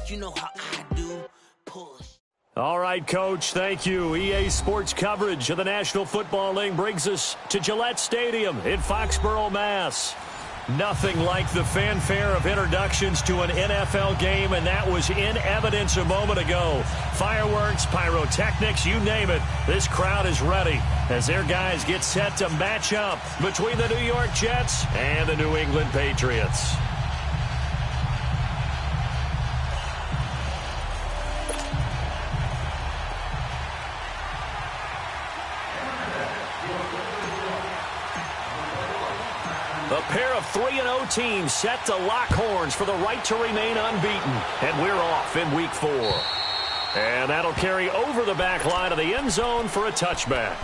You know how I do. Push. All right, Coach, thank you. EA Sports coverage of the National Football League brings us to Gillette Stadium in Foxborough, Mass. Nothing like the fanfare of introductions to an NFL game, and that was in evidence a moment ago. Fireworks, pyrotechnics, you name it. This crowd is ready as their guys get set to match up between the New York Jets and the New England Patriots. A pair of 3-0 teams set to lock horns for the right to remain unbeaten. And we're off in week 4. And that'll carry over the back line of the end zone for a touchback.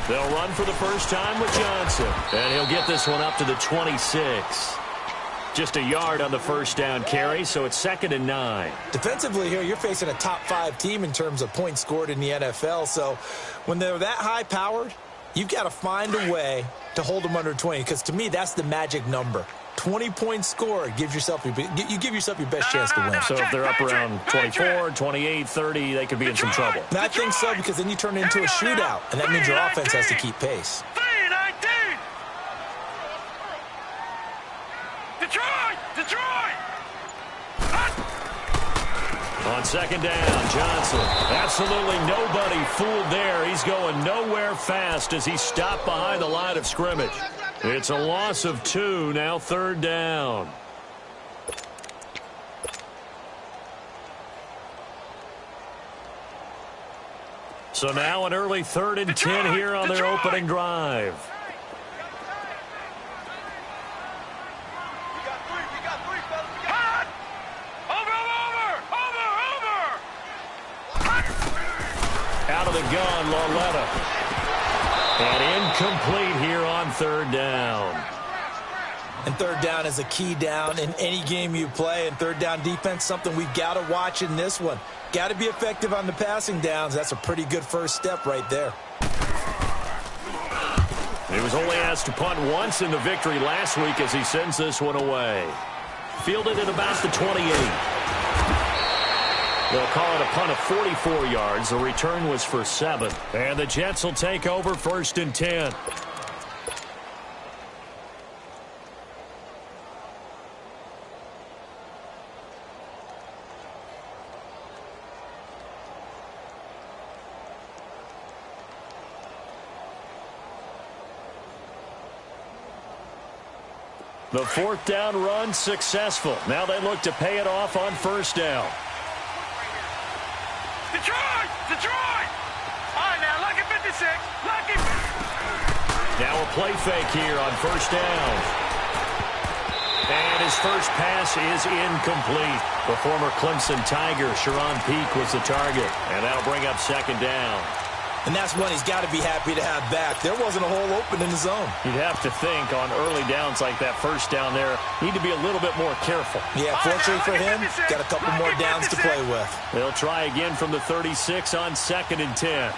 They'll run for the first time with Johnson. And he'll get this one up to the 26. Just a yard on the first down carry, so it's 2nd and 9. Defensively here, you're facing a top 5 team in terms of points scored in the NFL. So when they're that high-powered, you've got to find a way to hold them under 20. Because to me, that's the magic number. 20 points scored, you give yourself your best chance to win. So if they're up around 24, 28, 30, they could be in some trouble. And I think so, because then you turn it into a shootout, and that means your offense has to keep pace. Detroit! On 2nd down, Johnson. Absolutely nobody fooled there. He's going nowhere fast as he stopped behind the line of scrimmage. It's a loss of 2, now 3rd down. So now an early 3rd and 10 here on their opening drive. Out of the gun, Lauletta. And incomplete here on 3rd down. And 3rd down is a key down in any game you play. And 3rd down defense, something we've got to watch in this one. Got to be effective on the passing downs. That's a pretty good first step right there. He was only asked to punt once in the victory last week as he sends this one away. Fielded at about the 28. They'll call it a punt of 44 yards. The return was for 7. And the Jets will take over 1st and 10. The 4th down run successful. Now they look to pay it off on 1st down. Detroit! All right, now, lucky 56. Lucky. Now a play fake here on 1st down. And his first pass is incomplete. The former Clemson Tiger, Sharon Peak, was the target. And that'll bring up 2nd down. And that's one he's got to be happy to have back. There wasn't a hole open in the zone. You'd have to think on early downs like that 1st down there, need to be a little bit more careful. Yeah, fortunately for him, got a couple more downs to play with. They'll try again from the 36 on 2nd and 10.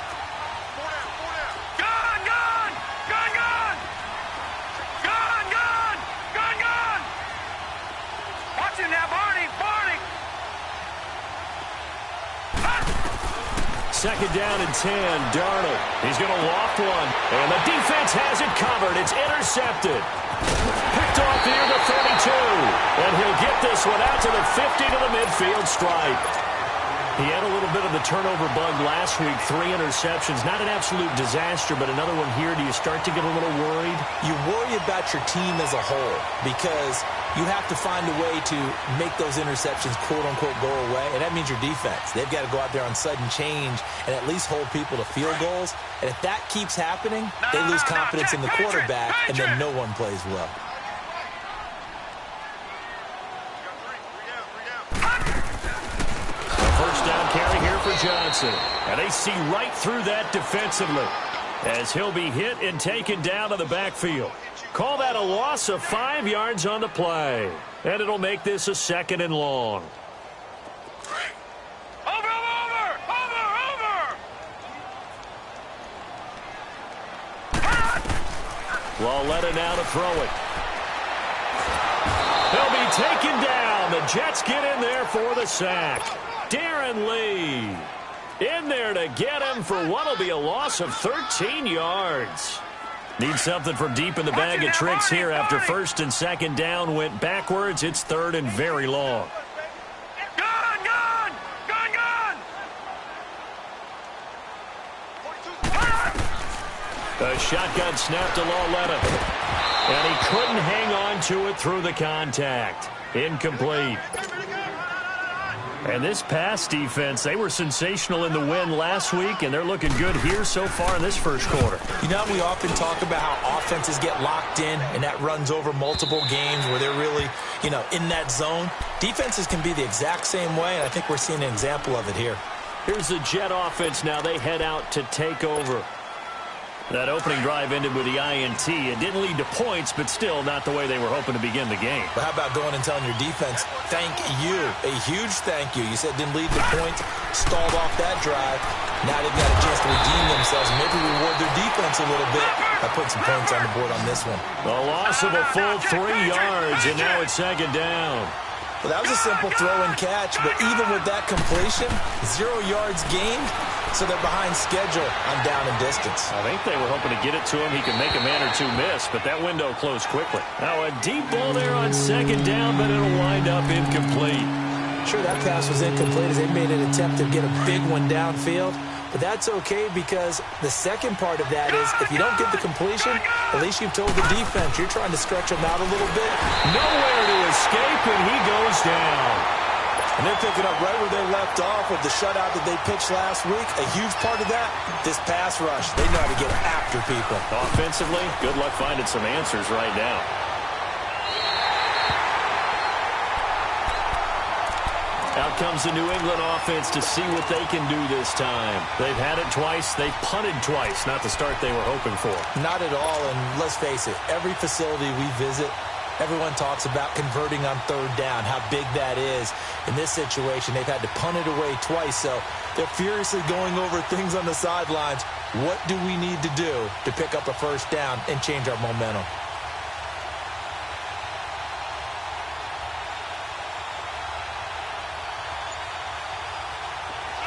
Watch it now, Barney! 2nd down and 10, Darnold. He's going to loft one, and the defense has it covered. It's intercepted. Picked off near the 32, and he'll get this one out to the 50 to the midfield stripe. He had a little bit of the turnover bug last week, 3 interceptions. Not an absolute disaster, but another one here. Do you start to get a little worried? You worry about your team as a whole because you have to find a way to make those interceptions, quote-unquote, go away, and that means your defense. They've got to go out there on sudden change and at least hold people to field goals, and if that keeps happening, they lose confidence in the quarterback, and then no one plays well. First down carry here for Johnson. And they see right through that defensively as he'll be hit and taken down to the backfield. Call that a loss of 5 yards on the play. And it'll make this a 2nd and long. Lauletta now to throw it. He'll be taken down. The Jets get in there for the sack. Darren Lee in there to get him for what will be a loss of 13 yards. Need something from deep in the bag of tricks here after 1st and 2nd down went backwards. It's 3rd and very long. A shotgun snap to Lauletta. And he couldn't hang on to it through the contact. Incomplete. And this pass defense, they were sensational in the win last week, and they're looking good here so far in this first quarter. You know, we often talk about how offenses get locked in, and that runs over multiple games where they're really, in that zone. Defenses can be the exact same way, and I think we're seeing an example of it here. Here's the Jet offense now. They head out to take over. That opening drive ended with the INT. It didn't lead to points, but still not the way they were hoping to begin the game. But how about going and telling your defense, thank you, a huge thank you. You said it didn't lead to points, stalled off that drive. Now they've got a chance to redeem themselves, maybe reward their defense a little bit by putting some points on the board on this one. A loss of a full 3 yards, and now it's 2nd down. Well, that was a simple throw and catch, but even with that completion, 0 yards gained, so they're behind schedule on down and distance. I think they were hoping to get it to him. He could make a man or two miss, but that window closed quickly. Now a deep ball there on 2nd down, but it'll wind up incomplete. Sure, that pass was incomplete as they made an attempt to get a big one downfield. But that's okay because the second part of that is if you don't get the completion, at least you've told the defense you're trying to stretch them out a little bit. Nowhere to escape, and he goes down. And they're picking up right where they left off with the shutout that they pitched last week. A huge part of that, this pass rush. They know how to get after people. Offensively, good luck finding some answers right now. Out comes the New England offense to see what they can do this time. They've had it twice. They've punted twice. Not the start they were hoping for. Not at all, and let's face it, every facility we visit, everyone talks about converting on 3rd down, how big that is. In this situation, they've had to punt it away twice, so they're furiously going over things on the sidelines. What do we need to do to pick up a 1st down and change our momentum?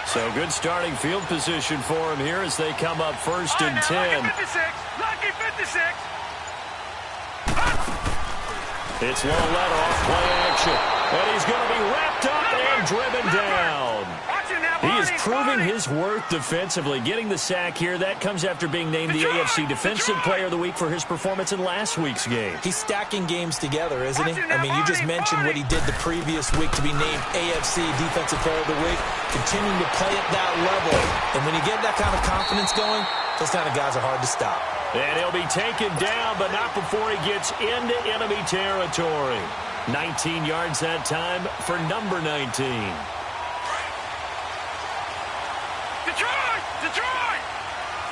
So good starting field position for him here as they come up 1st and 10. Lucky 56. It's Lauletta off play action. And he's going to be wrapped up and driven down. He is proving his worth defensively. Getting the sack here, that comes after being named the AFC Defensive Player of the Week for his performance in last week's game. He's stacking games together, isn't he? I mean, you just mentioned what he did the previous week to be named AFC Defensive Player of the Week, continuing to play at that level. And when you get that kind of confidence going, those kind of guys are hard to stop. And he'll be taken down, but not before he gets into enemy territory. 19 yards that time for number 19. Detroit! Detroit!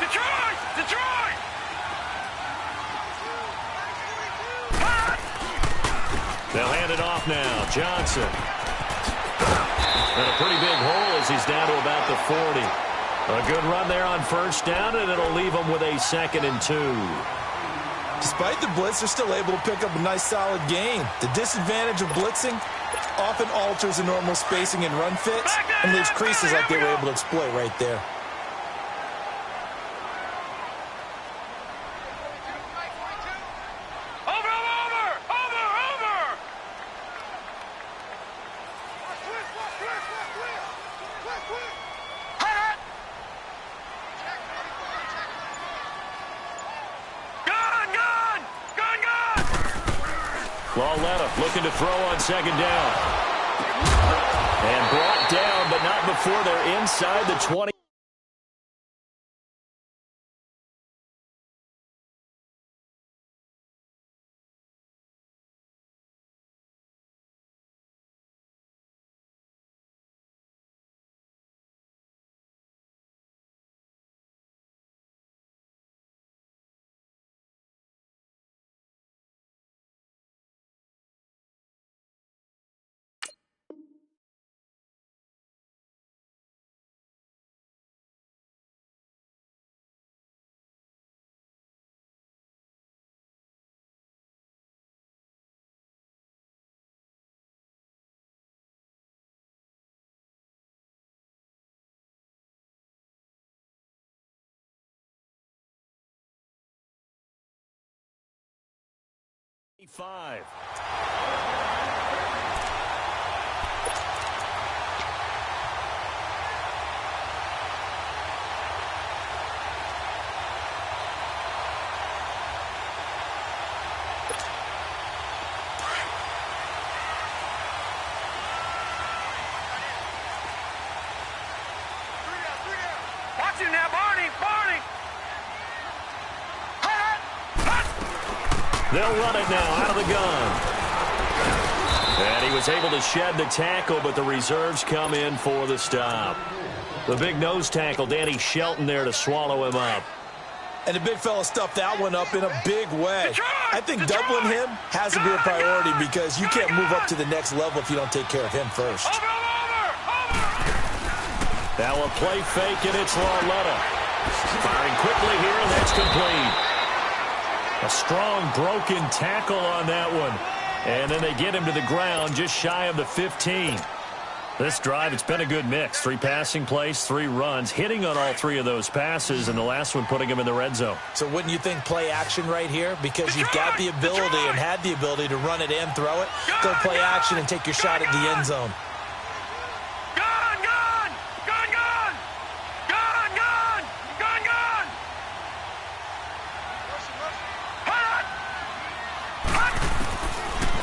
Detroit! Detroit! They'll hand it off now. Johnson. And a pretty big hole as he's down to about the 40. A good run there on 1st down, and it'll leave him with a 2nd and 2. Despite the blitz, they're still able to pick up a nice, solid gain. The disadvantage of blitzing often alters the normal spacing and run fits and leaves creases like they were able to exploit right there. Lauletta looking to throw on second down. And brought down, but not before they're inside the 20. Five. Watch him now, Barney! Barney! They'll run it now out of the gun. And he was able to shed the tackle, but the reserves come in for the stop. The big nose tackle, Danny Shelton, there to swallow him up. And the big fella stuffed that one up in a big way. I think doubling him has to be a priority because you can't move up to the next level if you don't take care of him first. Now a play fake, and it's Lauletta. Firing quickly here, and that's complete. A strong broken tackle on that one. And then they get him to the ground just shy of the 15. This drive, it's been a good mix. 3 passing plays, 3 runs, hitting on all 3 of those passes, and the last one putting him in the red zone. So wouldn't you think play action right here? Because you've got the ability and had the ability to run it and throw it. Go play action and take your shot at the end zone.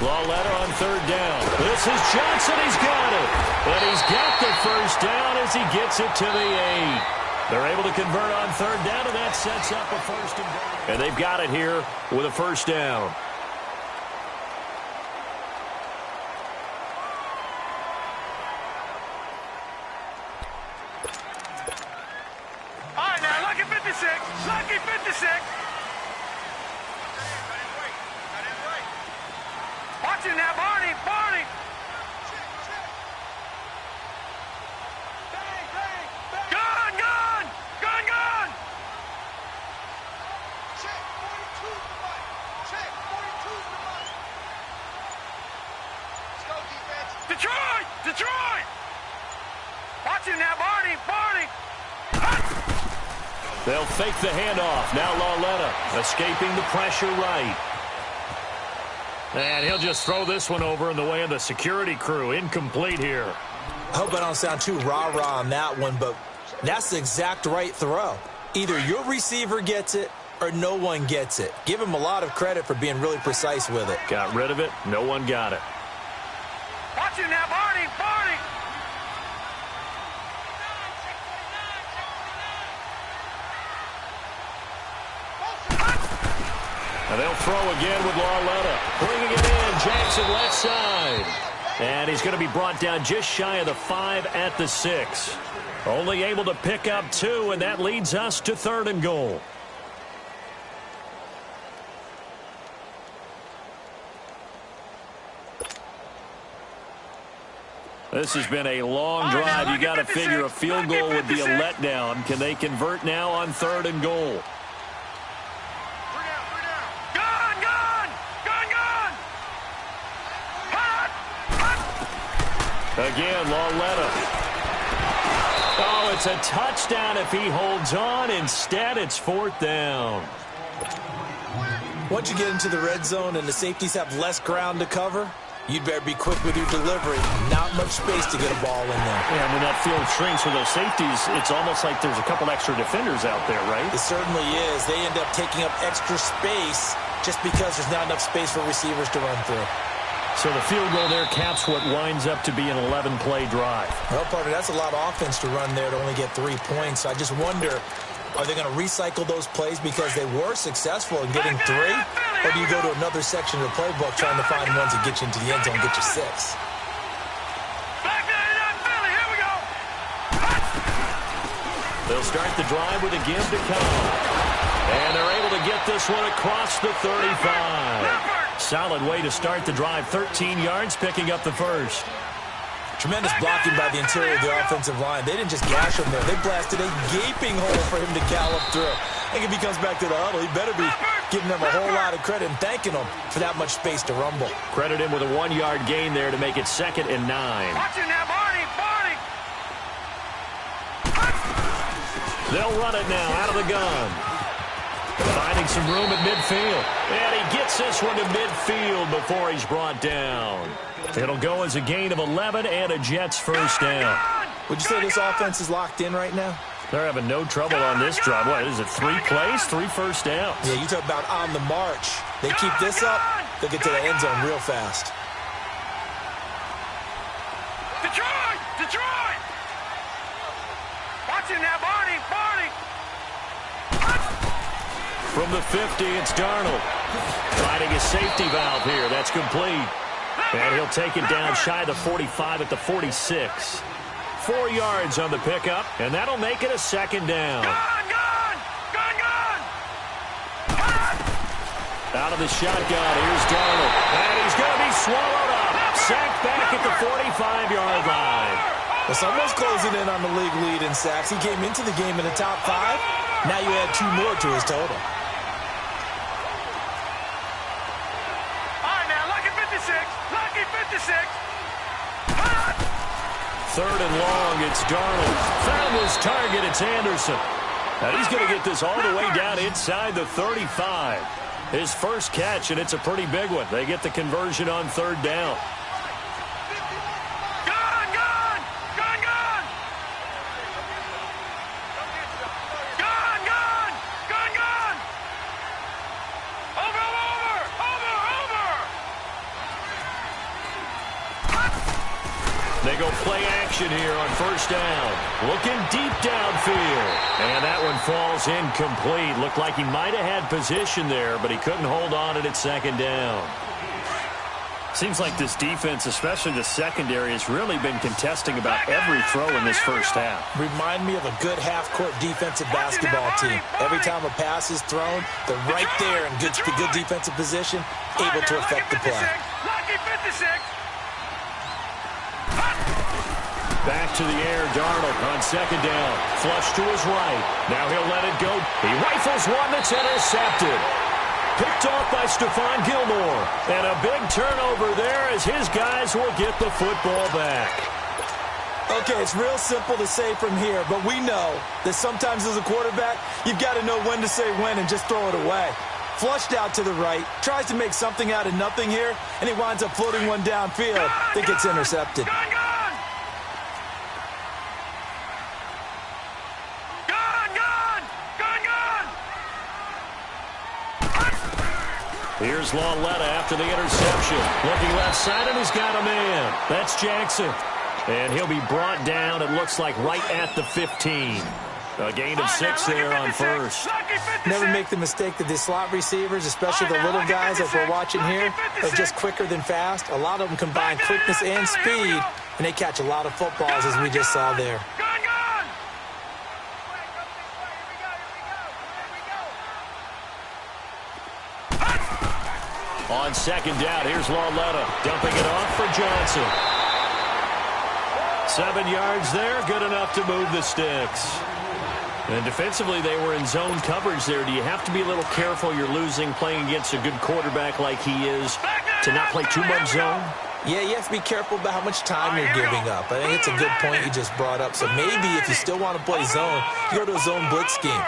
Lauletta on third down. This is Johnson. He's got it. And he's got the first down as he gets it to the 8. They're able to convert on third down, and that sets up a first and goal. And they've got it here with a first down. All right, now, lucky 56. Lucky 56. Watch him now, Barney! Barney! Gun! Gun! Gun! Gun! Check, 42's the money. Check, 42's the money. Let's go, defense. Detroit! Detroit! Watch him now, Barney! Barney! They'll fake the handoff. Now Lauletta escaping the pressure right. And he'll just throw this one over in the way of the security crew. Incomplete here. I hope I don't sound too rah-rah on that one, but that's the exact right throw. Either your receiver gets it or no one gets it. Give him a lot of credit for being really precise with it. Got rid of it. No one got it. Watch him now, Barney! Barney! And they'll throw again with Lauletta. Bringing it in, Jackson left side. And he's going to be brought down just shy of the 5 at the 6. Only able to pick up 2, and that leads us to 3rd and goal. This has been a long drive. You got to figure a field goal would be a letdown. Can they convert now on 3rd and goal? Again, Lauletta. Oh, it's a touchdown if he holds on. Instead, it's 4th down. Once you get into the red zone and the safeties have less ground to cover, you'd better be quick with your delivery. Not much space to get a ball in there. Yeah, and when that field shrinks for those safeties, it's almost like there's a couple extra defenders out there, right? It certainly is. They end up taking up extra space just because there's not enough space for receivers to run through. So the field goal there caps what winds up to be an 11-play drive. Well, partner, that's a lot of offense to run there to only get 3 points. I just wonder, are they going to recycle those plays because they were successful in getting 3? Or do you go to another section of the playbook trying to find ones that get you into the end zone and get you 6? They'll start the drive with a give to come. And they're able to get this one across the 35. Solid way to start the drive. 13 yards, picking up the first. Tremendous blocking by the interior of the offensive line. They didn't just gash him there. They blasted a gaping hole for him to gallop through. I think if he comes back to the huddle, he better be giving them a whole lot of credit and thanking them for that much space to rumble. Credit him with a 1-yard gain there to make it 2nd and 9. Watching that, Barney. They'll run it now out of the gun. Finding some room at midfield. And he gets this one to midfield before he's brought down. It'll go as a gain of 11 and a Jets first down. Would you say this offense is locked in right now? They're having no trouble on this drive. What is it, 3 plays, 3 first downs? Yeah, you talk about on the march. They keep this up, they'll get to the end zone real fast. Detroit! Watching that, Barney. From the 50, it's Darnold. Finding a safety valve here. That's complete. And he'll take it down shy of the 45 at the 46. 4 yards on the pickup, and that'll make it a 2nd down. Gun! Out of the shotgun, here's Darnold. And he's going to be swallowed up. Sacked back at the 45-yard line. Well, someone's closing in on the league lead in sacks. He came into the game in the top 5. Now you add 2 more to his total. Lucky 56. 3rd and long, it's Darnold. Found his target, it's Anderson. Now he's going to get this all the way down inside the 35. His first catch, and it's a pretty big one. They get the conversion on 3rd down. They go play action here on 1st down. Looking deep downfield. And that one falls incomplete. Looked like he might have had position there, but he couldn't hold on it at 2nd down. Seems like this defense, especially the secondary, has really been contesting about every throw in this first half. Remind me of a good half-court defensive basketball team. Every time a pass is thrown, they're right there in good defensive position, able to affect the play. Lucky 56. Back to the air, Darnold on 2nd down. Flush to his right. Now he'll let it go. He rifles one that's intercepted. Picked off by Stephon Gilmore. And a big turnover there as his guys will get the football back. Okay, it's real simple to say from here, but we know that sometimes as a quarterback, you've got to know when to say when and just throw it away. Flushed out to the right, tries to make something out of nothing here, and he winds up floating one downfield that gets intercepted. Here's Lauletta after the interception. Looking left side, and he's got a man. That's Jackson. And he'll be brought down, it looks like, right at the 15. A gain of 6 there on 1st. Never make the mistake that the slot receivers, especially the little guys like we're watching here, are just quicker than fast. A lot of them combine quickness and speed, and they catch a lot of footballs, as we just saw there. On 2nd down, here's Lauletta dumping it off for Johnson. 7 yards there, good enough to move the sticks. And defensively, they were in zone coverage there. Do you have to be a little careful you're losing playing against a good quarterback like he is to not play too much zone? Yeah, you have to be careful about how much time you're giving up. I think it's a good point you just brought up. So maybe if you still want to play zone, you go to a zone blitz scheme.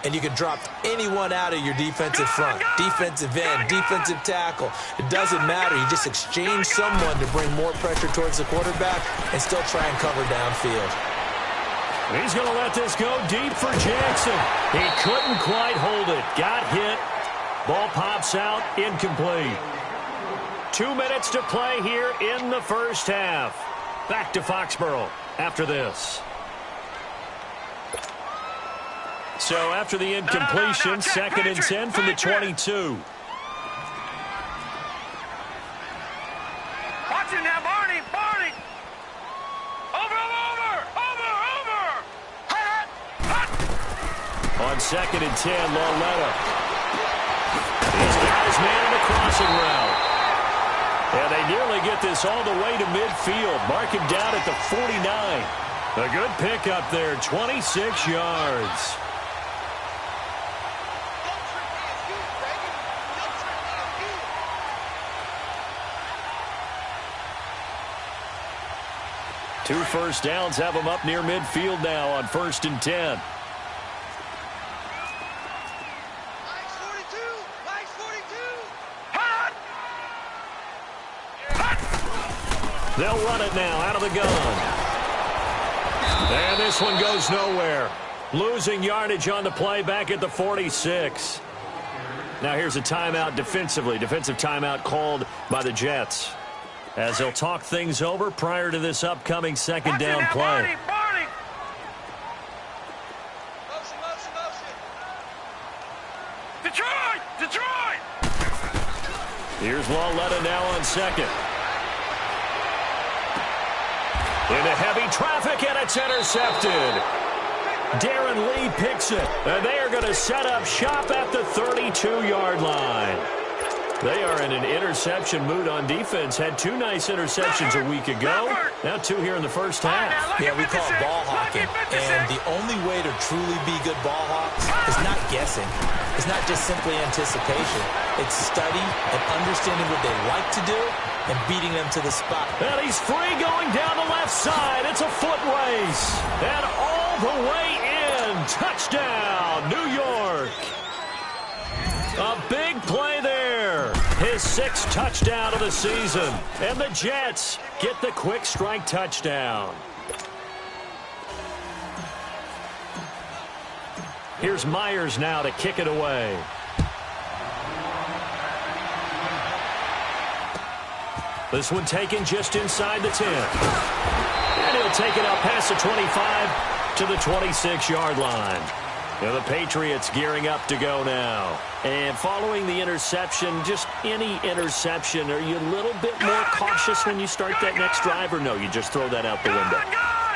And you can drop anyone out of your defensive front, defensive end, defensive tackle. It doesn't matter. You just exchange someone to bring more pressure towards the quarterback and still try and cover downfield. He's going to let this go deep for Jackson. He couldn't quite hold it. Got hit. Ball pops out, incomplete. 2 minutes to play here in the first half. Back to Foxborough after this. So after the incompletion, second and 10 from the 22. Watch it now, Barney. Barney. Over. On second and 10, Lauletta. He's got his man in the crossing route. And they nearly get this all the way to midfield. Mark him down at the 49. A good pickup there, 26 yards. Two first downs have them up near midfield now on 1st and 10. They'll run it now out of the gun. And this one goes nowhere. Losing yardage on the play back at the 46. Now here's a timeout defensively. Defensive timeout called by the Jets, as they'll talk things over prior to this upcoming second down play. Barney. Detroit. Here's Lauletta now on second. Into heavy traffic, and it's intercepted. Darren Lee picks it, and they are going to set up shop at the 32-yard line. They are in an interception mood on defense. Had 2 nice interceptions a week ago. Now 2 here in the first half. Yeah, we call it ball hawking. And the only way to truly be good ball hawks is not guessing. It's not just simply anticipation. It's study and understanding what they like to do and beating them to the spot. And he's free going down the left side. It's a foot race. And all the way in. Touchdown, New York. A big play there. His 6th touchdown of the season. And the Jets get the quick strike touchdown. Here's Myers now to kick it away. This one taken just inside the 10. And he'll take it up past the 25 to the 26-yard line. Now the Patriots gearing up to go now. And following the interception, just any interception, are you a little bit more cautious when you start that next drive, or no, you just throw that out the window?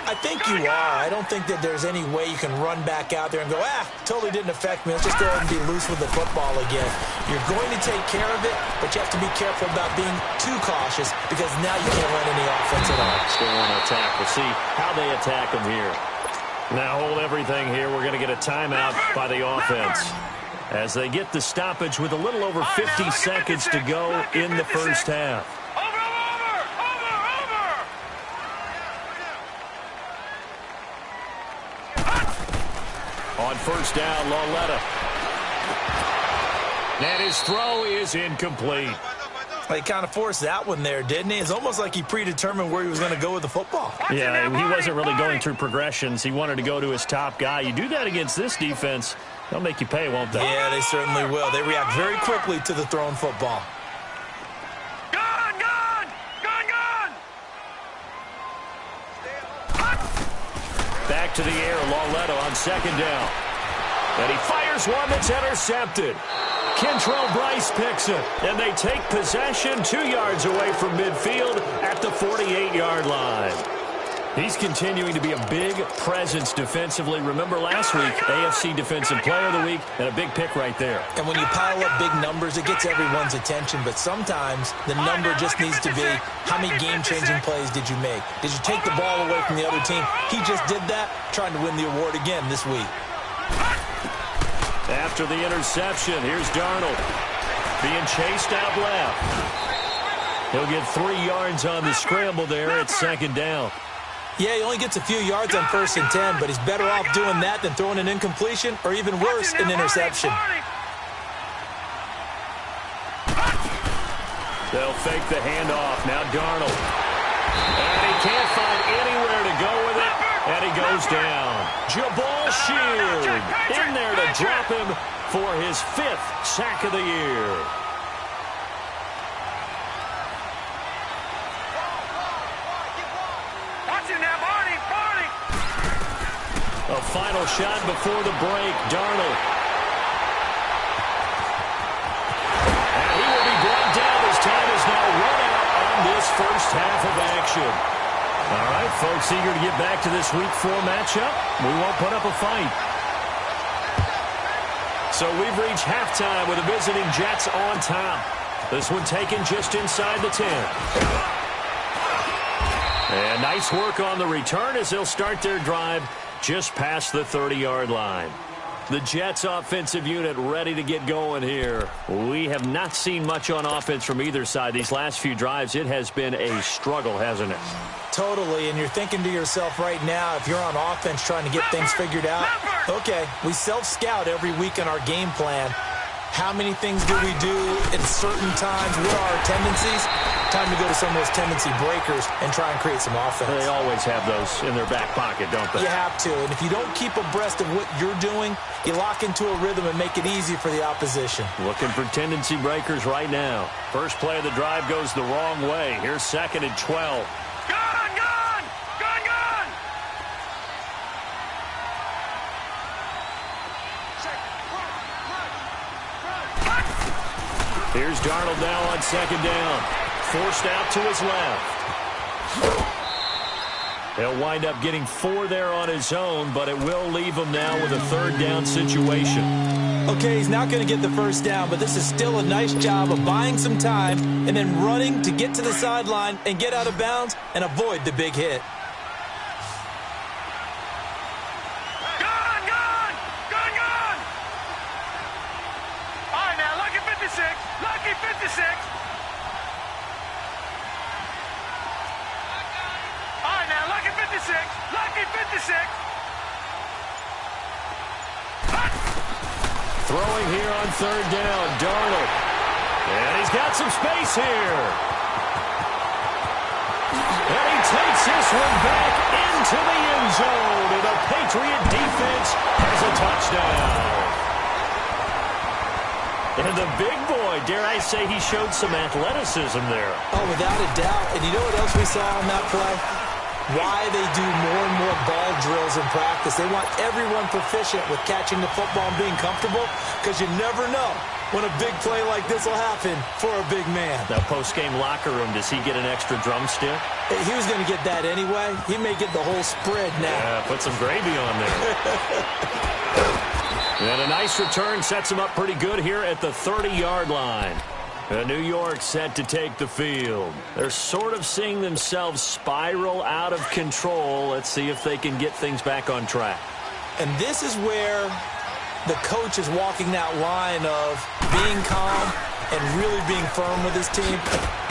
I think you are. I don't think that there's any way you can run back out there and go, totally didn't affect me. Let's just go ahead and be loose with the football again. You're going to take care of it, but you have to be careful about being too cautious, because now you can't run any offense at all. Still want to attack. We'll see how they attack them here. Now hold everything here. We're going to get a timeout by the offense as they get the stoppage with a little over 50 seconds to go in the first half. On first down, Lauletta. And his throw is incomplete. He kind of forced that one there, didn't he? It's almost like he predetermined where he was going to go with the football. Yeah, he wasn't really going through progressions. He wanted to go to his top guy. You do that against this defense, they'll make you pay, won't they? Yeah, they certainly will. They react very quickly to the thrown football. Gone! Back to the air, Lauletta on second down. And he fires one that's intercepted. Kentrell Bryce picks it, and they take possession 2 yards away from midfield at the 48-yard line. He's continuing to be a big presence defensively. Remember last week, AFC Defensive Player of the Week, and a big pick right there. And when you pile up big numbers, it gets everyone's attention, but sometimes the number just needs to be, how many game-changing plays did you make? Did you take the ball away from the other team? He just did that, trying to win the award again this week. After the interception, here's Darnold being chased out left. He'll get 3 yards on the scramble there at second down. Yeah, he only gets a few yards on 1st and 10, but he's better off doing that than throwing an incompletion, or even worse, an interception. They'll fake the handoff. Now Darnold. And he can't find anywhere to go with it, and he goes down. Jabal Shield in there to drop him for his 5th sack of the year. Watch him now, Barney. Barney. A final shot before the break. Darnold. And he will be brought down as time is now run out on this first half of action. All right, folks, eager to get back to this Week 4 matchup. We won't put up a fight. So we've reached halftime with the visiting Jets on top. This one taken just inside the 10. And nice work on the return as they'll start their drive just past the 30-yard line. The Jets offensive unit ready to get going here. We have not seen much on offense from either side. These last few drives, it has been a struggle, hasn't it? Totally, and you're thinking to yourself right now, if you're on offense trying to get things figured out, okay, we self-scout every week in our game plan. How many things do we do at certain times? What are our tendencies? Time to go to some of those tendency breakers and try and create some offense. They always have those in their back pocket, don't they? You have to, and if you don't keep abreast of what you're doing, you lock into a rhythm and make it easy for the opposition. Looking for tendency breakers right now. First play of the drive goes the wrong way. Here's 2nd and 12. Gun, gun! Gun, gun! Here's Darnold now on 2nd down. Forced out to his left. He'll wind up getting 4 there on his own, but it will leave him now with a 3rd down situation. Okay, he's not going to get the first down, but this is still a nice job of buying some time and then running to get to the sideline and get out of bounds and avoid the big hit. Gun, gun! Gun, gun! All right, now, lucky 56. Lucky 56. All right, now, lucky 56. Lucky 56. Throwing here on 3rd down, Darnold. And he's got some space here. And he takes this one back into the end zone. And the Patriot defense has a touchdown. And the big boy, dare I say, he showed some athleticism there. Oh, without a doubt. And you know what else we saw on that play? Why they do more and more ball drills in practice. They want everyone proficient with catching the football and being comfortable, because you never know when a big play like this will happen for a big man. Now, post-game locker room, does he get an extra drumstick? He was going to get that anyway. He may get the whole spread now. Yeah, put some gravy on there. And a nice return sets him up pretty good here at the 30-yard line. New York set to take the field. They're sort of seeing themselves spiral out of control. Let's see if they can get things back on track. And this is where the coach is walking that line of being calm and really being firm with his team.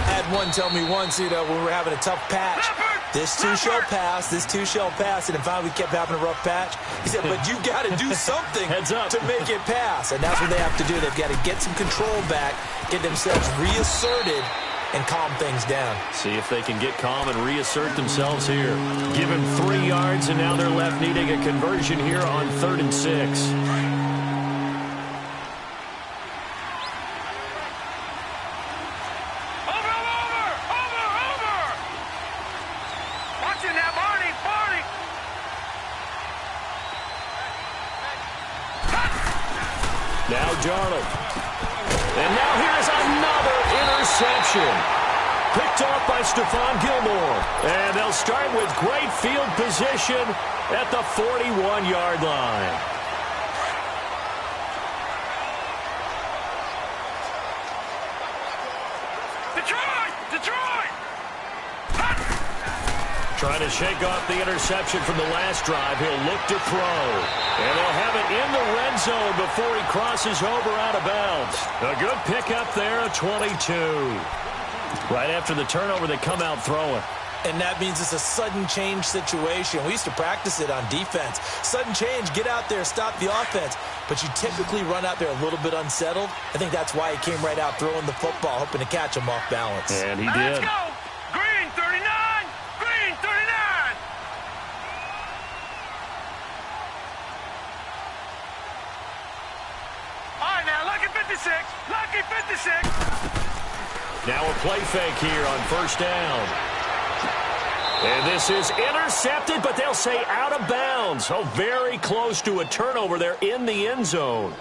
I had one tell me once, when we were having a tough patch, this too shall pass, this too shall pass, and then finally we kept having a rough patch. He said, but you got to do something to make it pass, and that's what they have to do. They've got to get some control back, get themselves reasserted, and calm things down. See if they can get calm and reassert themselves here. Give him 3 yards, and now they're left needing a conversion here on 3rd and 6. Now Darnold. And now here's another interception. Picked off by Stephon Gilmore. And they'll start with great field position at the 41-yard line. Detroit! Trying to shake off the interception from the last drive. He'll look to throw. And they'll have it in the red zone before he crosses over out of bounds. A good pickup there, a 22. Right after the turnover, they come out throwing. And that means it's a sudden change situation. We used to practice it on defense. Sudden change, get out there, stop the offense. But you typically run out there a little bit unsettled. I think that's why he came right out throwing the football, hoping to catch him off balance. And he Let's did. go! Green 39! Green 39! 56. Lucky 56. Now a play fake here on first down. And this is intercepted, but they'll say out of bounds. Oh, very close to a turnover there in the end zone.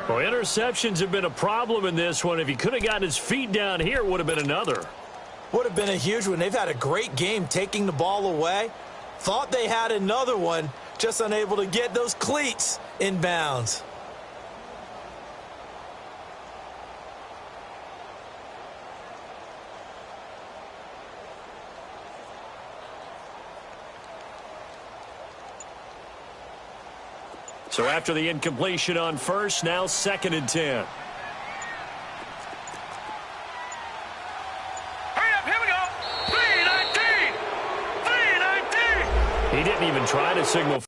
Well, interceptions have been a problem in this one. If he could have gotten his feet down here, it would have been another. Would have been a huge one. They've had a great game taking the ball away. Thought they had another one, just unable to get those cleats in bounds. So after the incompletion on first, now 2nd and 10. Hurry up, here we go. 319. 319. He didn't even try to signal.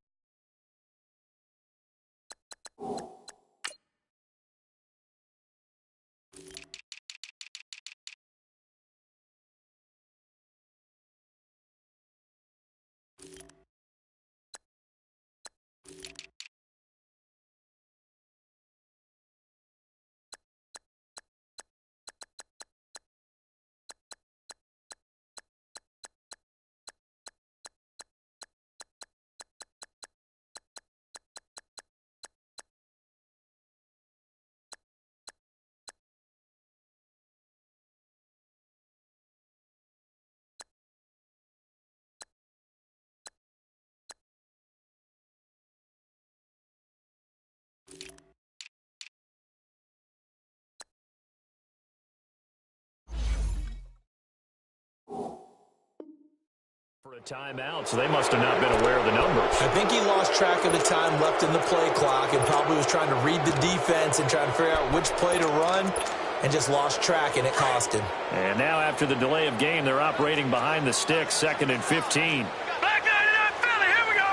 For a timeout, so they must have not been aware of the numbers. I think he lost track of the time left in the play clock and probably was trying to read the defense and trying to figure out which play to run and just lost track, and it cost him. And now after the delay of game, they're operating behind the sticks, 2nd and 15. Back 99 Philly, here we go.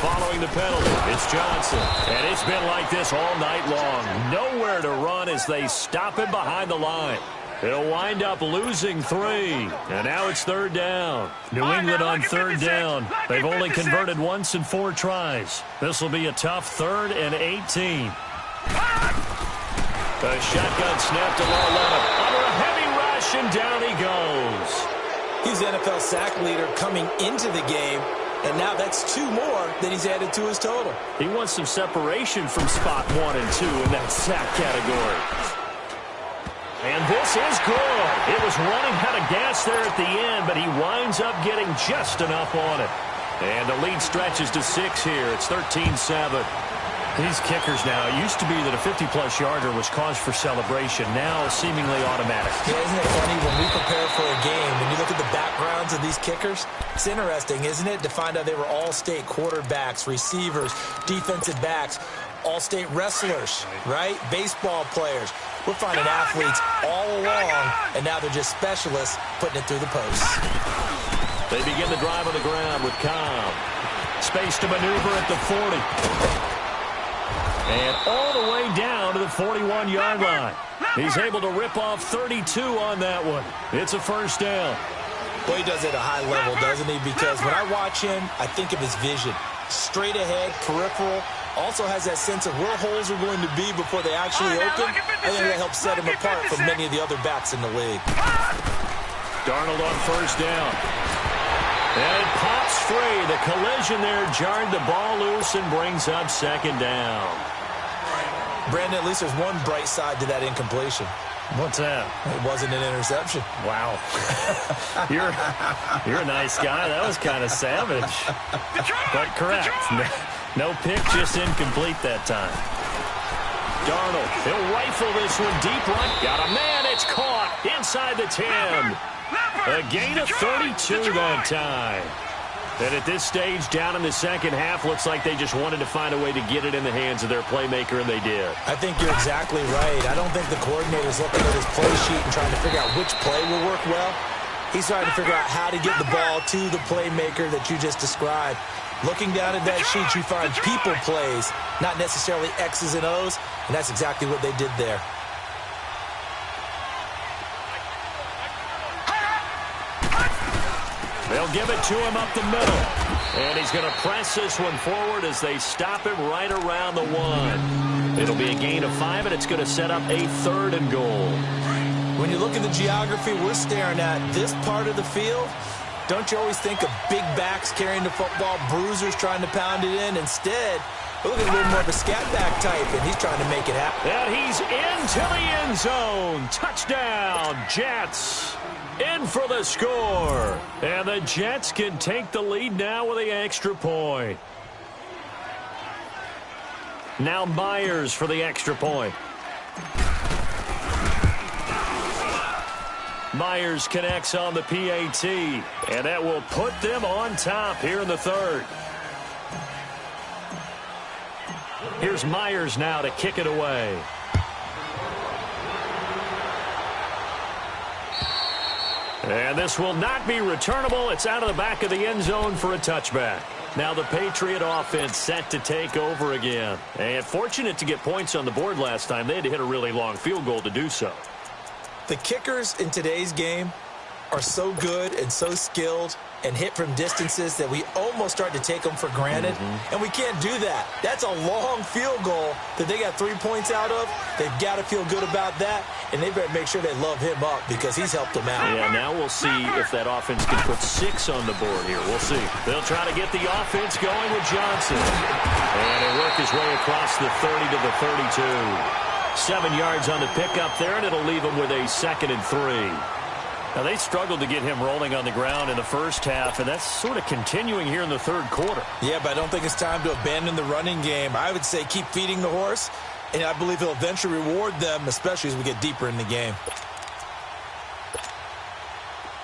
Following the penalty, it's Johnson. And it's been like this all night long. Nowhere to run as they stop him behind the line. They'll wind up losing 3. And now it's 3rd down. New England on 3rd down. They've only converted once in 4 tries. This will be a tough 3rd and 18. A shotgun snap to Larletta. Under a heavy rush, and down he goes. He's the NFL sack leader coming into the game, and now that's 2 more that he's added to his total. He wants some separation from spot 1 and 2 in that sack category. And this is good. It was running out of gas there at the end, but he winds up getting just enough on it. And the lead stretches to 6 here. It's 13-7. These kickers now, it used to be that a 50-plus yarder was cause for celebration. Now seemingly automatic. Yeah, isn't it funny when we prepare for a game, when you look at the backgrounds of these kickers, it's interesting, isn't it, to find out they were all-state quarterbacks, receivers, defensive backs, all-state wrestlers, right? Baseball players. We're finding athletes all along, and now they're just specialists putting it through the posts. They begin the drive on the ground with Cobb. Space to maneuver at the 40. And all the way down to the 41-yard line. He's able to rip off 32 on that one. It's a 1st down. Well, he does it at a high level, doesn't he? Because when I watch him, I think of his vision. Straight ahead, peripheral. Also has that sense of where holes are going to be before they actually open. I think that helps set him apart from many of the other backs in the league. Darnold on 1st down. And it pops free. The collision there jarred the ball loose and brings up 2nd down. Brandon, at least there's one bright side to that incompletion. What's that? It wasn't an interception. Wow. You're a nice guy. That was kind of savage. But correct. No pick, just incomplete that time. Darnold, he'll rifle this one deep right. Got a man. It's caught inside the 10. A gain of 32 that time. And at this stage, down in the second half, looks like they just wanted to find a way to get it in the hands of their playmaker, and they did. I think you're exactly right. I don't think the coordinator's looking at his play sheet and trying to figure out which play will work well. He's trying to figure out how to get the ball to the playmaker that you just described. Looking down at that sheet, you find people plays, not necessarily X's and O's, and that's exactly what they did there. They'll give it to him up the middle. And he's going to press this one forward as they stop him right around the 1. It'll be a gain of 5, and it's going to set up a 3rd and goal. When you look at the geography we're staring at, this part of the field, don't you always think of big backs carrying the football, bruisers trying to pound it in? Instead, we're looking at a little more of a scat back type, and he's trying to make it happen. And he's into the end zone. Touchdown, Jets. In for the score. And the Jets can take the lead now with the extra point. Now Myers for the extra point. Myers connects on the PAT, and that will put them on top here in the 3rd. Here's Myers now to kick it away. And this will not be returnable. It's out of the back of the end zone for a touchback. Now the Patriot offense set to take over again. And fortunate to get points on the board last time. They had to hit a really long field goal to do so. The kickers in today's game are so good and so skilled and hit from distances that we almost start to take them for granted. And we can't do that. That's a long field goal that they got 3 points out of. They've got to feel good about that, and they better make sure they love him up because he's helped them out. Yeah, now we'll see if that offense can put 6 on the board here. We'll see. They'll try to get the offense going with Johnson. And he'll work his way across the 30 to the 32. 7 yards on the pickup there, and it'll leave him with a 2nd and 3. Now, they struggled to get him rolling on the ground in the first half, and that's sort of continuing here in the 3rd quarter. Yeah, but I don't think it's time to abandon the running game. I would say keep feeding the horse, and I believe he'll eventually reward them, especially as we get deeper in the game.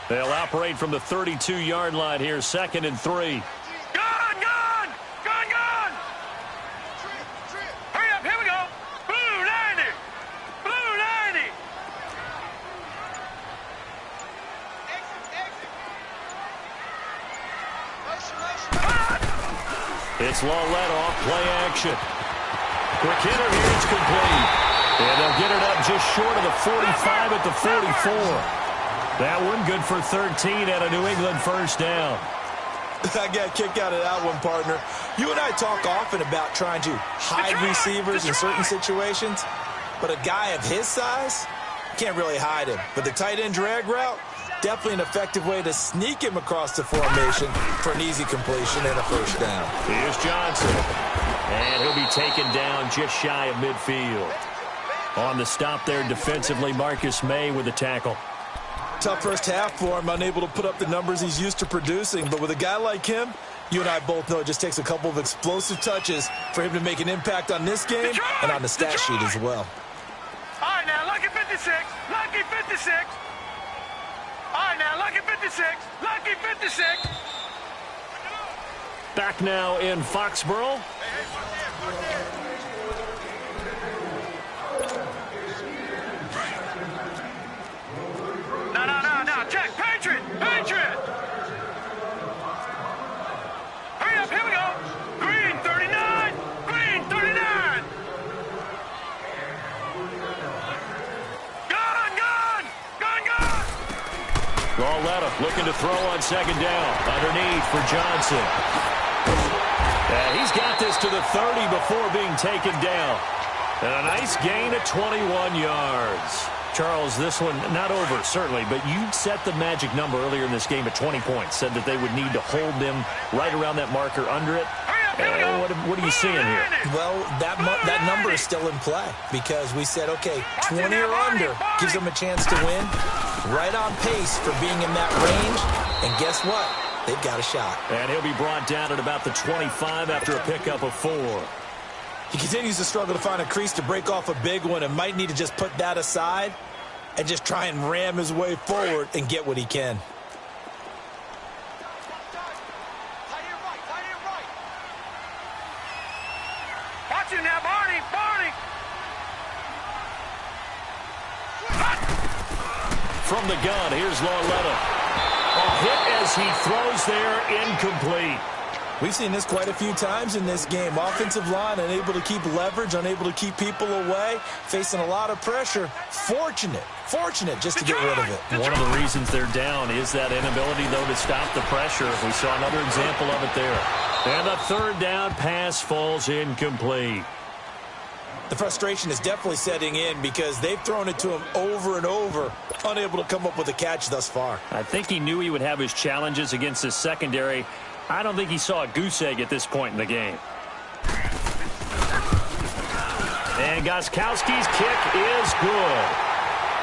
They'll operate from the 32-yard line here, 2nd and 3. Hurry up, here we go. Blue 90. Blue 90. It's Lawletta off play action. Quick hitter here, it's complete. And they'll get it up just short of the 45 at the 44. That one good for 13 at a New England first down. I got a kick out of that one, partner. You and I talk often about trying to hide receivers in certain situations, but a guy of his size, can't really hide him. But the tight end drag route, definitely an effective way to sneak him across the formation for an easy completion and a first down. Here's Johnson. And he'll be taken down just shy of midfield. On the stop there defensively, Marcus May with the tackle. Tough first half for him, unable to put up the numbers he's used to producing. But with a guy like him, you and I both know it just takes a couple of explosive touches for him to make an impact on this game and on the stat sheet as well. All right, now, lucky 56. Lucky 56. All right, now, lucky 56. Lucky 56. Back now in Foxborough. No. Check. Patriot. Patriot. Hurry up. Here we go. Green 39. Green 39. Gun. Lawletta looking to throw on 2nd down. Underneath for Johnson. And he's got this to the 30 before being taken down. And a nice gain of 21 yards. Charles, this one not over, certainly, but you set the magic number earlier in this game at 20 points. Said that they would need to hold them right around that marker under it. What are you seeing here? Well, that number is still in play because we said, okay, 20 or under gives them a chance to win. Right on pace for being in that range. And guess what? They've got a shot. And he'll be brought down at about the 25 after a pickup of 4. He continues to struggle to find a crease to break off a big one and might need to just put that aside and just try and ram his way forward and get what he can. Watch him now, Barney. From the gun, here's Lawletta. A hit as he throws there, incomplete. We've seen this quite a few times in this game. Offensive line unable to keep leverage, unable to keep people away, facing a lot of pressure. Fortunate just to get rid of it. One of the reasons they're down is that inability, though, to stop the pressure. We saw another example of it there. And the third down pass falls incomplete. The frustration is definitely setting in because they've thrown it to him over and over, unable to come up with a catch thus far. I think he knew he would have his challenges against his secondary. I don't think he saw a goose egg at this point in the game. And Gostkowski's kick is good.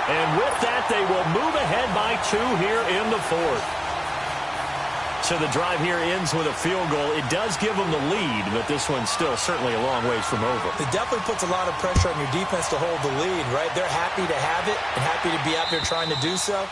And with that, they will move ahead by 2 here in the fourth. So the drive here ends with a field goal. It does give them the lead, but this one's still certainly a long ways from over. It definitely puts a lot of pressure on your defense to hold the lead, right? They're happy to have it and happy to be out there trying to do so.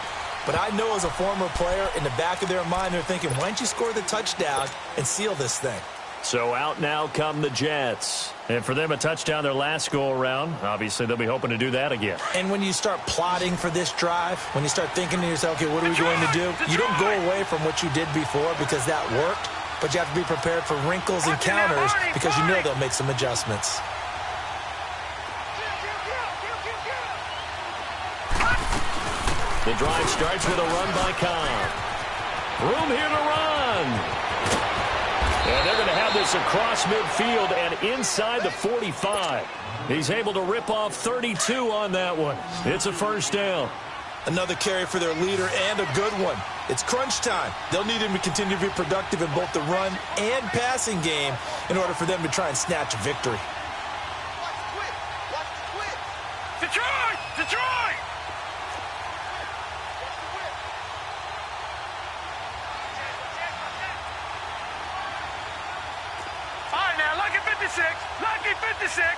But I know as a former player, in the back of their mind, they're thinking, why don't you score the touchdown and seal this thing? So out now come the Jets. And for them, a touchdown their last go-around. Obviously, they'll be hoping to do that again. And when you start plotting for this drive, when you start thinking to yourself, okay, what are we going to do? You don't go away from what you did before because that worked, but you have to be prepared for wrinkles and counters because you know they'll make some adjustments. The drive starts with a run by Cobb. Room here to run. And they're going to have this across midfield and inside the 45. He's able to rip off 32 on that one. It's a first down. Another carry for their leader and a good one. It's crunch time. They'll need him to continue to be productive in both the run and passing game in order for them to try and snatch a victory. Detroit! Detroit! All right, now, lucky 56. Lucky 56.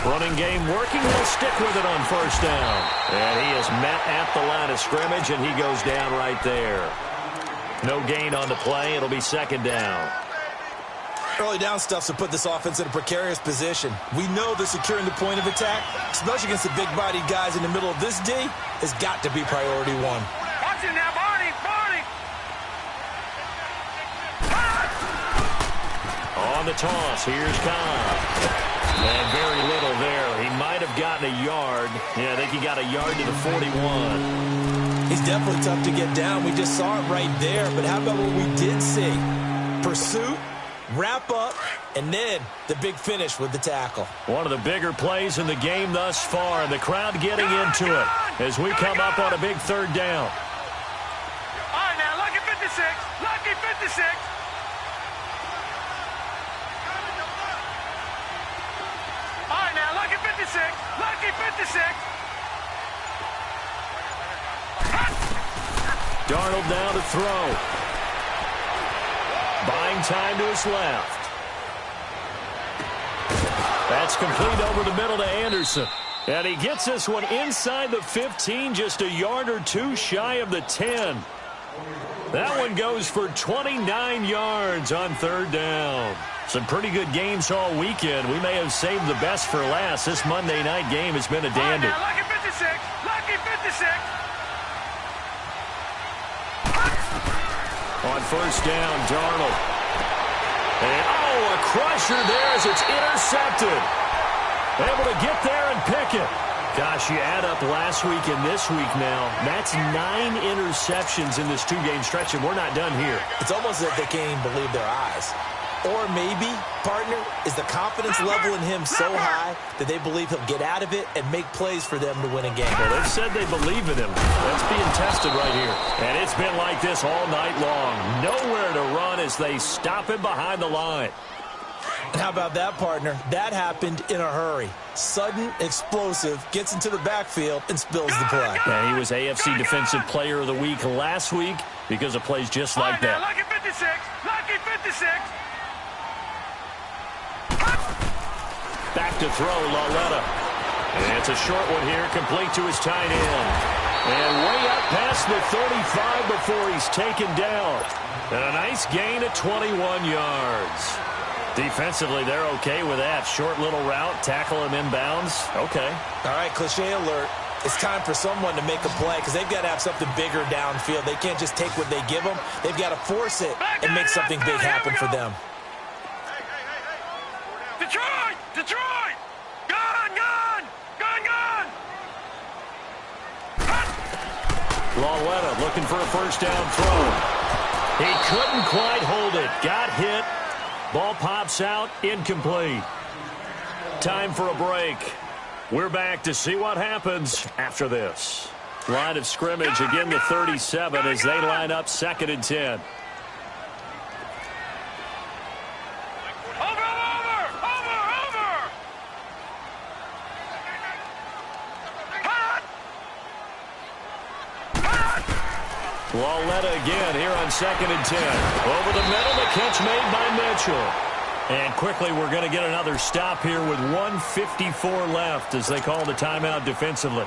Running game working. They'll stick with it on first down. And he is met at the line of scrimmage, and he goes down right there. No gain on the play. It'll be second down. Early down stuff's to put this offense in a precarious position. We know that securing the point of attack, especially against the big-bodied guys in the middle of this D, has got to be priority one. Watch it now, Barney! Barney! On the toss, here's Cobb. And very little there. He might have gotten a yard. Yeah, I think he got a yard to the 41. He's definitely tough to get down. We just saw it right there. But how about what we did see? Pursuit, wrap up, and then the big finish with the tackle. One of the bigger plays in the game thus far. The crowd getting into it as we come up on a big third down. All right, now, lucky 56. Lucky 56. All right, now, lucky 56. Lucky 56. Darnold now to throw. Buying time to his left. That's complete over the middle to Anderson. And he gets this one inside the 15, just a yard or two shy of the 10. That one goes for 29 yards on third down. Some pretty good games all weekend. We may have saved the best for last. This Monday night game has been a dandy. All right, now, lucky 56. Lucky 56. On first down, Darnold. And, a crusher there as it's intercepted. Able to get there and pick it. Gosh, you add up last week and this week now. That's 9 interceptions in this two-game stretch, and we're not done here. It's almost as if they can't even believe their eyes. Or maybe, partner, is the confidence level in him so high that they believe he'll get out of it and make plays for them to win a game. Well, they've said they believe in him. That's being tested right here. And it's been like this all night long. Nowhere to run as they stop him behind the line. And how about that, partner? That happened in a hurry. Sudden, explosive, gets into the backfield and spills the play. Yeah, he was AFC Defensive Player of the Week last week because of plays just like that. Lucky 56. Lucky 56. Back to throw, Lauletta. And it's a short one here, complete to his tight end. And way up past the 35 before he's taken down. And a nice gain of 21 yards. Defensively, they're okay with that. Short little route, tackle him inbounds. Okay. All right, cliche alert. it's time for someone to make a play because they've got to have something bigger downfield. They can't just take what they give them. They've got to force it and make something big happen for them. Detroit! Detroit! Gun! Gun! Gun! Gun! Lauletta looking for a first down throw. He couldn't quite hold it. Got hit. Ball pops out. Incomplete. Time for a break. We're back to see what happens after this. Line of scrimmage again to 37 as they line up 2nd and 10. Lauletta again here on 2nd and 10. Over the middle, the catch made by Mitchell. And quickly we're going to get another stop here with 1:54 left as they call the timeout defensively.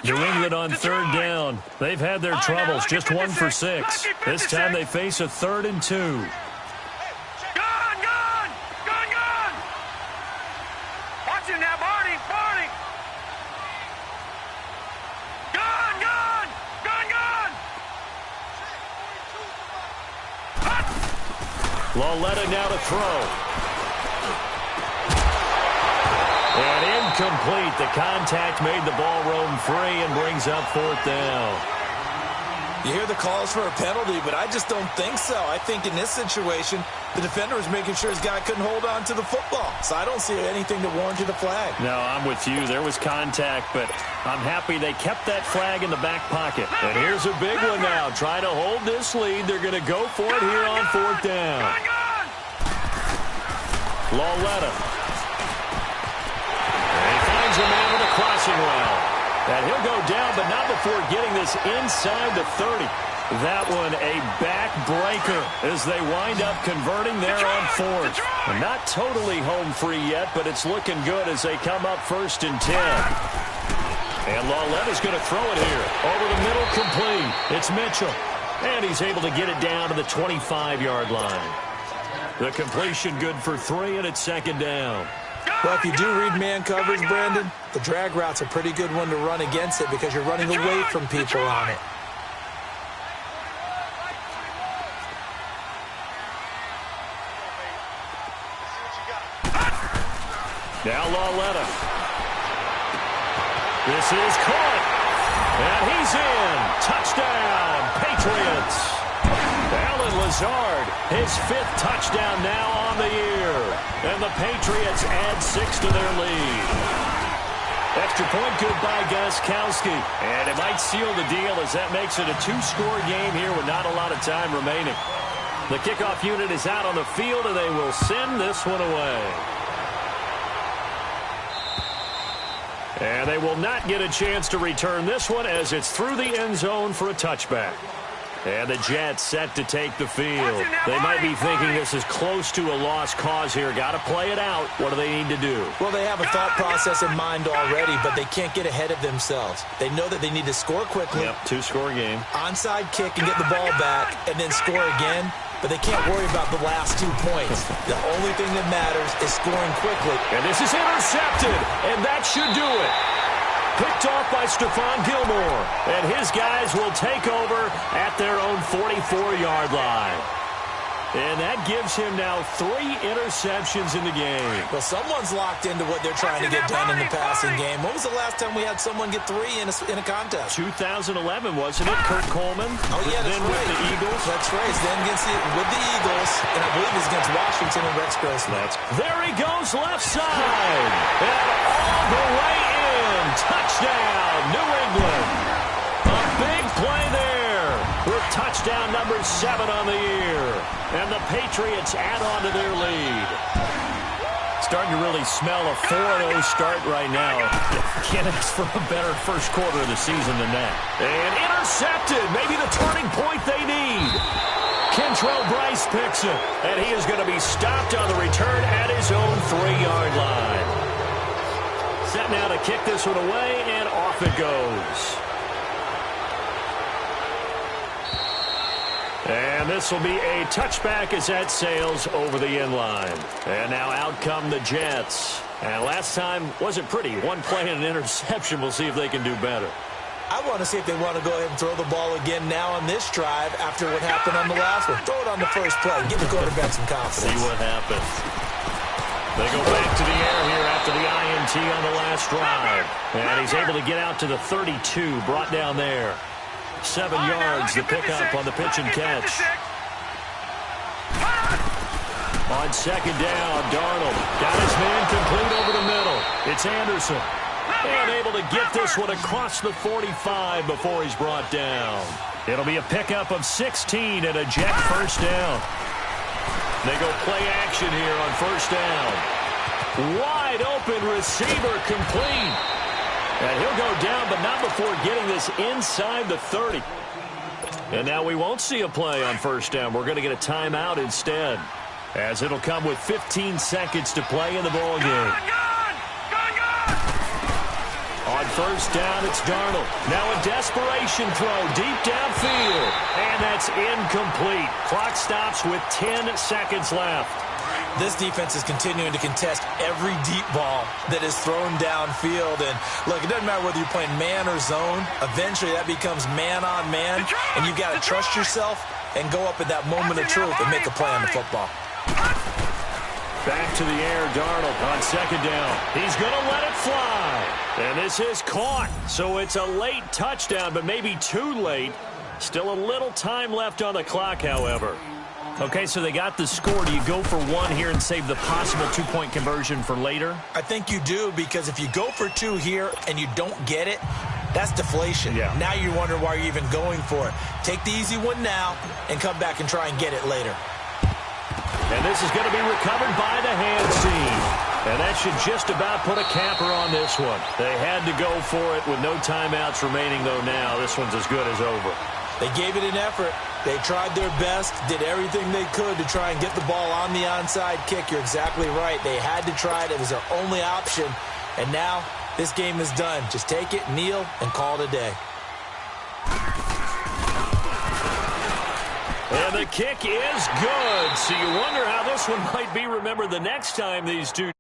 New England on 3rd down. They've had their troubles, just 1 for 6. This time they face a 3rd and 2. Gun! Gun! Gun! Gun! Watch him now, Barney! Barney! Gun! Gun! Gun! Gun! Lauletta now to throw. And incomplete. The contact made the ball roam free and brings up 4th down. You hear the calls for a penalty, but I just don't think so. I think in this situation, the defender was making sure his guy couldn't hold on to the football. So I don't see anything to warrant the flag. No, I'm with you. There was contact, but I'm happy they kept that flag in the back pocket. And here's a big one now. Try to hold this lead. They're going to go for it here on 4th down. Lauletta. A man with a crossing route. And he'll go down, but not before getting this inside the 30. That one a backbreaker as they wind up converting there on 4th. And not totally home free yet, but it's looking good as they come up 1st and 10. And Lauletta's going to throw it here. Over the middle, complete. It's Mitchell. And he's able to get it down to the 25-yard line. The completion good for 3, and it's 2nd down. Well, if you do read man coverage, Brandon, the drag route's a pretty good one to run against it because you're running away from people on it. Now Lauletta. This is caught. And he's in. Touchdown, Patriots. Alan Lazard, his 5th touchdown now on the year. And the Patriots add 6 to their lead. Extra point good by Gostkowski. And it might seal the deal as that makes it a 2-score game here with not a lot of time remaining. The kickoff unit is out on the field, and they will send this one away. And they will not get a chance to return this one as it's through the end zone for a touchback. And the Jets set to take the field. They might be thinking this is close to a lost cause here. Got to play it out. What do they need to do? Well, they have a thought process in mind already, but they can't get ahead of themselves. They know that they need to score quickly. Yep, 2-score game. Onside kick and get the ball back and then score again. But they can't worry about the last 2 points. The only thing that matters is scoring quickly. And this is intercepted, and that should do it. Picked off by Stephon Gilmore. And his guys will take over at their own 44-yard line. And that gives him now 3 interceptions in the game. Well, someone's locked into what they're trying to get done in the passing game. When was the last time we had someone get 3 in a contest? 2011, wasn't it? Kurt Coleman. Oh, yeah, that's then right. with the Eagles. That's right. Then with the Eagles, and I believe it's against Washington and Rex Grossman. There he goes, left side. And all the way in. Touchdown, New England. A big play there with touchdown number 7 on the year. And the Patriots add on to their lead. Starting to really smell a 4-0 start right now. Can't ask for a better first quarter of the season than that. And intercepted. Maybe the turning point they need. Kentrell Bryce picks it, and he is going to be stopped on the return at his own 3-yard line. Set now to kick this one away, and off it goes. And this will be a touchback as that sails over the end line. And now out come the Jets. And last time wasn't pretty. One play and an interception. We'll see if they can do better. I want to see if they want to go ahead and throw the ball again now on this drive after what happened on the last one. Throw it on the first play. Give the quarterback some confidence. See what happens. They go back to the air here after the INT on the last drive. And he's able to get out to the 32, brought down there. 7 yards, the pickup on the pitch and catch. On second down, Darnold got his man complete over the middle. It's Anderson. And able to get this one across the 45 before he's brought down. It'll be a pickup of 16 and a Jet first down. They go play action here on first down. Wide open receiver complete. And he'll go down, but not before getting this inside the 30. And now we won't see a play on first down. We're going to get a timeout instead, as it'll come with 15 seconds to play in the ballgame. On first down, it's Darnold. Now a desperation throw deep downfield. And that's incomplete. Clock stops with 10 seconds left. This defense is continuing to contest every deep ball that is thrown downfield. And, look, it doesn't matter whether you're playing man or zone. Eventually, that becomes man-on-man, and you've got to trust yourself and go up at that moment of truth and make a play on the football. Back to the air, Darnold on second down. He's going to let it fly. And this is caught. So it's a late touchdown, but maybe too late. Still a little time left on the clock, however. Okay, so they got the score. Do you go for one here and save the possible two-point conversion for later? I think you do, because if you go for two here and you don't get it, that's deflation. Yeah. Now you wonder why you're even going for it. Take the easy one now and come back and try and get it later. And this is going to be recovered by the hands team. And that should just about put a capper on this one. They had to go for it with no timeouts remaining, though. Now this one's as good as over. They gave it an effort. They tried their best, did everything they could to try and get the ball on the onside kick. You're exactly right. They had to try it. It was their only option. And now this game is done. Just take it, kneel, and call it a day. And the kick is good. So you wonder how this one might be remembered the next time these two